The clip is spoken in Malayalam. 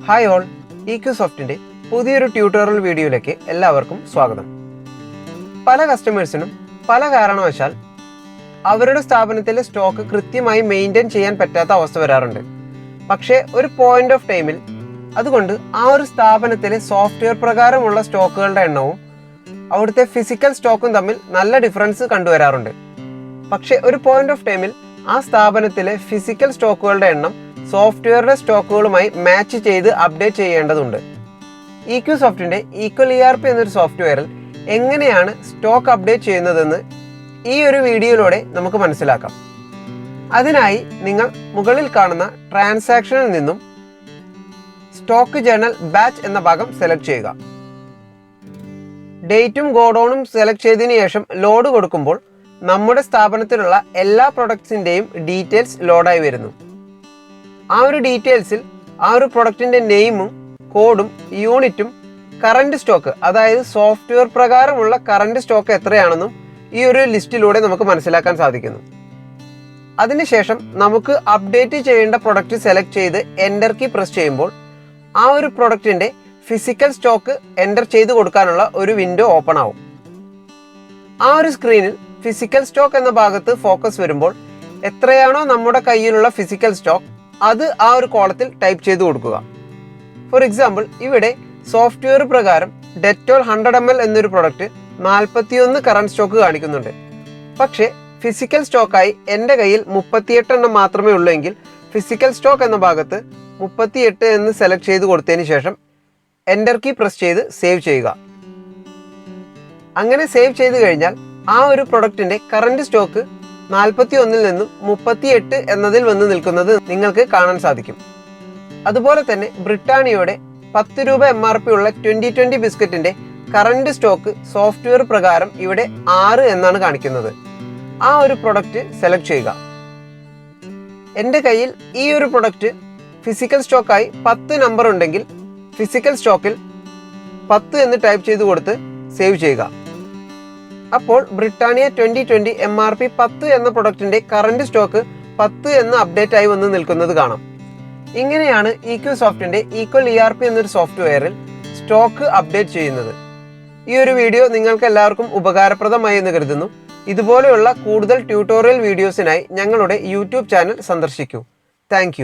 ഹായ് ഓൾ, Eqsoftന്റെ പുതിയൊരു ട്യൂട്ടോറിയൽ വീഡിയോയിലേക്ക് എല്ലാവർക്കും സ്വാഗതം. പല കസ്റ്റമേഴ്സിനും പല കാരണവശാൽ അവരുടെ സ്ഥാപനത്തിലെ സ്റ്റോക്ക് കൃത്യമായി മെയിൻറ്റെയിൻ ചെയ്യാൻ പറ്റാത്ത അവസ്ഥ വരാറുണ്ട്. പക്ഷേ ഒരു പോയിന്റ് ഓഫ് ടൈമിൽ അതുകൊണ്ട് ആ ഒരു സ്ഥാപനത്തിലെ സോഫ്റ്റ്വെയർ പ്രകാരമുള്ള സ്റ്റോക്കുകളുടെ എണ്ണവും അവിടുത്തെ ഫിസിക്കൽ സ്റ്റോക്കും തമ്മിൽ നല്ല ഡിഫറൻസ് കണ്ടുവരാറുണ്ട്. പക്ഷേ ഒരു പോയിന്റ് ഓഫ് ടൈമിൽ ആ സ്ഥാപനത്തിലെ ഫിസിക്കൽ സ്റ്റോക്കുകളുടെ എണ്ണം സോഫ്റ്റ്വെയറുടെ സ്റ്റോക്കുകളുമായി മാച്ച് ചെയ്ത് അപ്ഡേറ്റ് ചെയ്യേണ്ടതുണ്ട്. Eqsoftന്റെ ഈക്വൽ ERP എന്നൊരു സോഫ്റ്റ്വെയറിൽ എങ്ങനെയാണ് സ്റ്റോക്ക് അപ്ഡേറ്റ് ചെയ്യുന്നതെന്ന് ഈ ഒരു വീഡിയോയിലൂടെ നമുക്ക് മനസ്സിലാക്കാം. അതിനായി നിങ്ങൾ മുകളിൽ കാണുന്ന ട്രാൻസാക്ഷനിൽ നിന്നും സ്റ്റോക്ക് ജേർണൽ ബാച്ച് എന്ന ഭാഗം സെലക്ട് ചെയ്യുക. ഡേറ്റും ഗോഡൗണും സെലക്ട് ചെയ്തതിനു ശേഷം ലോഡ് കൊടുക്കുമ്പോൾ നമ്മുടെ സ്ഥാപനത്തിലുള്ള എല്ലാ പ്രൊഡക്ട്സിൻ്റെയും ഡീറ്റെയിൽസ് ലോഡായി വരുന്നു. ആ ഒരു ഡീറ്റെയിൽസിൽ ആ ഒരു പ്രൊഡക്റ്റിൻ്റെ നെയിമും കോഡും യൂണിറ്റും കറണ്ട് സ്റ്റോക്ക്, അതായത് സോഫ്റ്റ്വെയർ പ്രകാരമുള്ള കറണ്ട് സ്റ്റോക്ക് എത്രയാണെന്നും ഈ ഒരു ലിസ്റ്റിലൂടെ നമുക്ക് മനസ്സിലാക്കാൻ സാധിക്കുന്നു. അതിനുശേഷം നമുക്ക് അപ്ഡേറ്റ് ചെയ്യേണ്ട പ്രൊഡക്റ്റ് സെലക്ട് ചെയ്ത് എൻ്റർ കീ പ്രസ് ചെയ്യുമ്പോൾ ആ ഒരു പ്രൊഡക്റ്റിൻ്റെ ഫിസിക്കൽ സ്റ്റോക്ക് എൻ്റർ ചെയ്ത് കൊടുക്കാനുള്ള ഒരു വിൻഡോ ഓപ്പൺ ആവും. ആ ഒരു സ്ക്രീനിൽ ഫിസിക്കൽ സ്റ്റോക്ക് എന്ന ഭാഗത്ത് ഫോക്കസ് വരുമ്പോൾ എത്രയാണോ നമ്മുടെ കയ്യിലുള്ള ഫിസിക്കൽ സ്റ്റോക്ക് അത് ആ ഒരു കോളത്തിൽ ടൈപ്പ് ചെയ്ത് കൊടുക്കുക. ഫോർ എക്സാമ്പിൾ, ഇവിടെ സോഫ്റ്റ്വെയർ പ്രകാരം ഡെറ്റോൾ 100 ml എന്നൊരു പ്രൊഡക്റ്റ് 41 കറണ്ട് സ്റ്റോക്ക് കാണിക്കുന്നുണ്ട്. പക്ഷേ ഫിസിക്കൽ സ്റ്റോക്കായി എൻ്റെ കയ്യിൽ 38 എണ്ണം മാത്രമേ ഉള്ളൂ എങ്കിൽ ഫിസിക്കൽ സ്റ്റോക്ക് എന്ന ഭാഗത്ത് 38 എന്ന് സെലക്ട് ചെയ്ത് കൊടുത്തതിന് ശേഷം എൻ്റർ കീ പ്രസ് ചെയ്ത് സേവ് ചെയ്യുക. അങ്ങനെ സേവ് ചെയ്ത് കഴിഞ്ഞാൽ ആ ഒരു പ്രൊഡക്റ്റിൻ്റെ കറണ്ട് സ്റ്റോക്ക് 41 നിന്നും 38 എന്നതിൽ വന്ന് നിൽക്കുന്നത് നിങ്ങൾക്ക് കാണാൻ സാധിക്കും. അതുപോലെ തന്നെ ബ്രിട്ടാനിയയുടെ 10 രൂപ MRP ഉള്ള 2020 ബിസ്ക്കറ്റിൻ്റെ കറണ്ട് സ്റ്റോക്ക് സോഫ്റ്റ്വെയർ പ്രകാരം ഇവിടെ 6 എന്നാണ് കാണിക്കുന്നത്. ആ ഒരു പ്രൊഡക്റ്റ് സെലക്ട് ചെയ്യുക. എൻ്റെ കയ്യിൽ ഈ ഒരു പ്രൊഡക്റ്റ് ഫിസിക്കൽ സ്റ്റോക്കായി 10 നമ്പർ ഉണ്ടെങ്കിൽ ഫിസിക്കൽ സ്റ്റോക്കിൽ 10 എന്ന് ടൈപ്പ് ചെയ്ത് കൊടുത്ത് സേവ് ചെയ്യുക. അപ്പോൾ ബ്രിട്ടാനിയ 2020 MRP 10 എന്ന പ്രൊഡക്റ്റിൻ്റെ കറണ്ട് സ്റ്റോക്ക് 10 എന്ന് അപ്ഡേറ്റ് ആയി വന്ന് നിൽക്കുന്നത് കാണാം. ഇങ്ങനെയാണ് Eqsoftന്റെ ഈക്വൽ ERP എന്നൊരു സോഫ്റ്റ്വെയറിൽ സ്റ്റോക്ക് അപ്ഡേറ്റ് ചെയ്യുന്നത്. ഈ ഒരു വീഡിയോ നിങ്ങൾക്ക് എല്ലാവർക്കും ഉപകാരപ്രദമായി എന്ന് കരുതുന്നു. ഇതുപോലെയുള്ള കൂടുതൽ ട്യൂട്ടോറിയൽ വീഡിയോസിനായി ഞങ്ങളുടെ യൂട്യൂബ് ചാനൽ സന്ദർശിക്കൂ. താങ്ക്